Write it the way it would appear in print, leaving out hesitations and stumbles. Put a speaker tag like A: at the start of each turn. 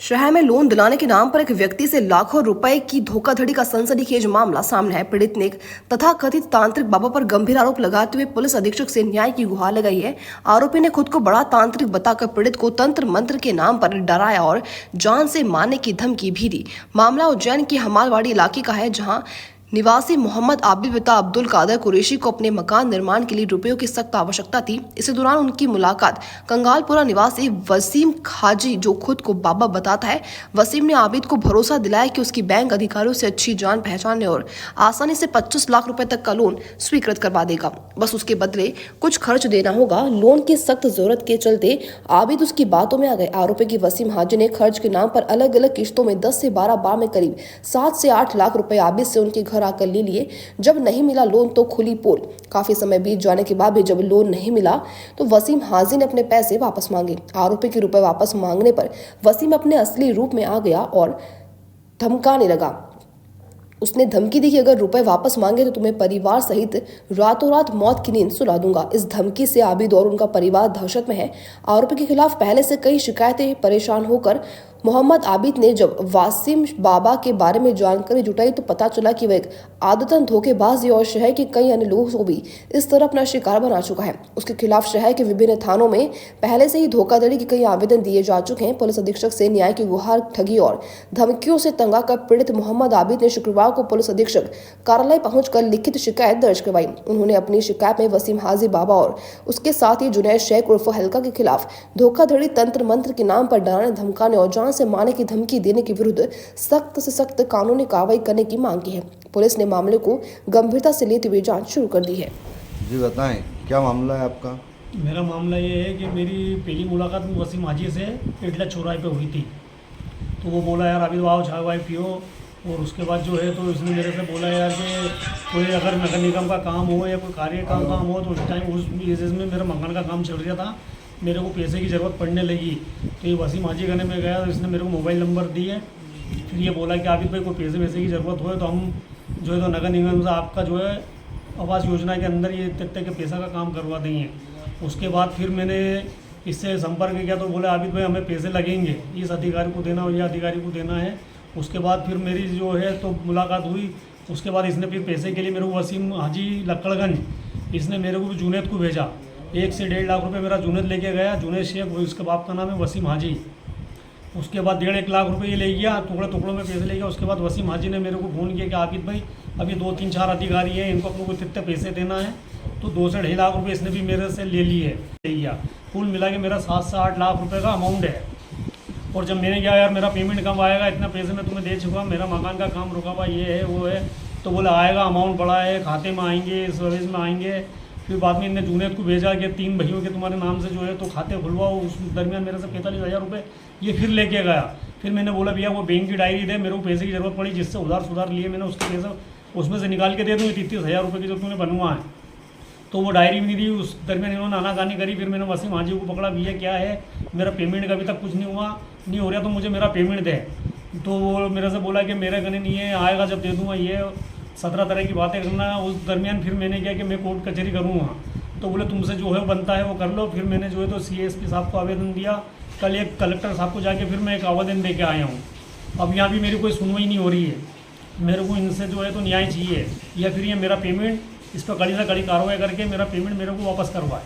A: शहर में लोन दिलाने के नाम पर एक व्यक्ति से लाखों रुपए की धोखाधड़ी का सनसनीखेज मामला सामने है। पीड़ित ने एक तथाकथित तांत्रिक बाबा पर गंभीर आरोप लगाते हुए पुलिस अधीक्षक से न्याय की गुहार लगाई है। आरोपी ने खुद को बड़ा तांत्रिक बताकर पीड़ित को तंत्र मंत्र के नाम पर डराया और जान से मारने की धमकी भी दी। मामला उज्जैन के हमालवाड़ी इलाके का है, जहां निवासी मोहम्मद आबिद पिता अब्दुल कादर कुरैशी को अपने मकान निर्माण के लिए रुपयों की सख्त आवश्यकता थी। इसी दौरान उनकी मुलाकात कंगालपुरा निवासी वसीम खाजी, जो खुद को बाबा बताता है। वसीम ने आबिद को भरोसा दिलाया कि उसकी बैंक अधिकारियों से अच्छी जान पहचान है और आसानी से 25 लाख रुपए तक का लोन स्वीकृत करवा देगा। बस उसके बदले कुछ खर्च देना होगा। लोन की सख्त जरूरत के चलते आबिद उसकी बातों में आ गए। आरोपी की वसीम हाजी ने खर्च के नाम पर अलग अलग किश्तों में 10 से 12 बार में करीब 7 से 8 लाख रुपए आबिद से उनके घर आकर ले लिए। जब नहीं मिला लोन तो खुली पोल। काफी समय बीत जाने के बाद भी जब लोन नहीं मिला तो वसीम हाजी ने अपने पैसे वापस मांगे। आरोपी के रुपए वापस मांगने पर वसीम अपने असली रूप में आ गया और धमकाने लगा। उसने धमकी दी कि अगर रुपए वापस मांगे तो तुम्हें परिवार सहित रातों रात मौत की नींद सुला दूंगा। इस धमकी से आबिद और उनका परिवार दहशत में है। आरोपी के खिलाफ पहले से कई शिकायतें। परेशान होकर मोहम्मद आबिद ने जब वासिम बाबा के बारे में जानकारी जुटाई तो पता चला कि वह एक आदतन धोखेबाज और शहर के कई अन्य लोगों को भी इस तरह अपना शिकार बना चुका है। उसके खिलाफ शहर के विभिन्न थानों में पहले से ही धोखाधड़ी के कई आवेदन दिए जा चुके हैं। पुलिस अधीक्षक से न्याय की गुहार, ठगी और धमकियों से तंग आकर पीड़ित मोहम्मद आबिद ने शुक्रवार को पुलिस अधीक्षक कार्यालय पहुंचकर लिखित शिकायत दर्ज करवाई। उन्होंने अपनी शिकायत में वसीम हाजी बाबा और उसके साथ ही जुनैद शेख उर्फ हल्का के खिलाफ धोखाधड़ी, तंत्र मंत्र के नाम पर डराने, धमकाने और जान से मारने की धमकी देने के विरुद्ध सख्त से सख्त कानूनी कार्रवाई करने की मांग की है। पुलिस ने मामले को गंभीरता से लेते हुए जांच शुरू कर दी है।
B: जी बताएं, क्या मामला है आपका?
C: मेरा मामला ये है कि मेरी पहली मुलाकात वसीम हाजी से एटला चौराहे पे हुई थी। तो वो बोला यार आबिद आओ चाय वाय पियो, और उसके बाद जो है तो इसने मेरे से बोला यार कि कोई अगर नगर निगम का काम हो या कोई कार्य का काम हो तो उस टाइम उस बेसिस में मेरा मकान का काम चल रहा था, मेरे को पैसे की ज़रूरत पड़ने लगी। तो ये वसीम हाजी खाने में गया तो इसने मेरे को मोबाइल नंबर दिए। फिर ये बोला कि आबिद भाई कोई पैसे वैसे की ज़रूरत हो तो हम जो है तो नगर निगम से आपका जो है आवास योजना के अंदर ये तक के पैसा का काम करवा देंगे। उसके बाद फिर मैंने इससे संपर्क किया तो बोला आबिद भाई हमें पैसे लगेंगे, इस अधिकारी को देना और ये अधिकारी को देना है। उसके बाद फिर मेरी जो है तो मुलाकात हुई। उसके बाद इसने फिर पैसे के लिए मेरे को वसीम हाजी लक्कड़गंज इसने मेरे को भी जुनैद को भेजा। 1 से 1.5 लाख रुपए मेरा जुनैद लेके गया। जुनैद शेख, उसके बाप का नाम है वसीम हाजी। उसके बाद 1.5 लाख रुपए ये ले गया, टुकड़े टुकड़ों में पैसे ले गया। उसके बाद वसीम हाजी ने मेरे को फ़ोन किया कि आबिद भाई अभी 2-3-4 अधिकारी हैं, इनको अपने को कितने पैसे देना है। तो 2 से 2.5 लाख रुपए इसने भी मेरे से ले लिया। कुल मिला के मेरा 7 से 8 लाख रुपए का अमाउंट है। और जब मैंने कहा यार मेरा पेमेंट कब आएगा, इतना पैसे मैं तुम्हें दे चुका, मेरा मकान का काम रुका हुआ, ये है वो है। तो बोला आएगा, अमाउंट बड़ा है, खाते में आएंगे, सर्विस में आएंगे। फिर बाद में इनने जुनैद को भेजा कि 3 भाइयों के तुम्हारे नाम से जो है तो खाते खुलवाओ। उस दरमियान मेरे से 45,000 रुपये ये फिर लेके गया। फिर मैंने बोला भैया वो बैंक की डायरी दे, मेरे को पैसे की ज़रूरत पड़ी, जिससे उधार सुधार लिए मैंने उसके पैसे उसमें से निकाल के दे दूँ 33,000 रुपये की जो तूने बनवा है। तो वो डायरी भी नहीं दी। उस दरमियान इन्होंने आनाकानी करी। फिर मैंने वसीम हाजी को पकड़ा, भैया क्या है, मेरा पेमेंट का अभी तक कुछ नहीं हो रहा तो मुझे मेरा पेमेंट दे। तो वो मेरे से बोला कि मेरे गने नहीं है, आएगा जब दे दूँगा। ये 17 तरह की बातें करना। उस दरमियान फिर मैंने किया कि मैं कोर्ट कचहरी करूँगा। तो बोले तुमसे जो है बनता है वो कर लो। फिर मैंने जो है तो CSP साहब को आवेदन दिया। कल एक कलेक्टर साहब को जाके फिर मैं एक आवेदन दे के आया हूँ। अब यहाँ भी मेरी कोई सुनवाई नहीं हो रही है। मेरे को इनसे जो है तो न्याय चाहिए, या फिर ये मेरा पेमेंट इस पर कड़ी से कड़ी कार्रवाई करके मेरा पेमेंट मेरे को वापस करवाए।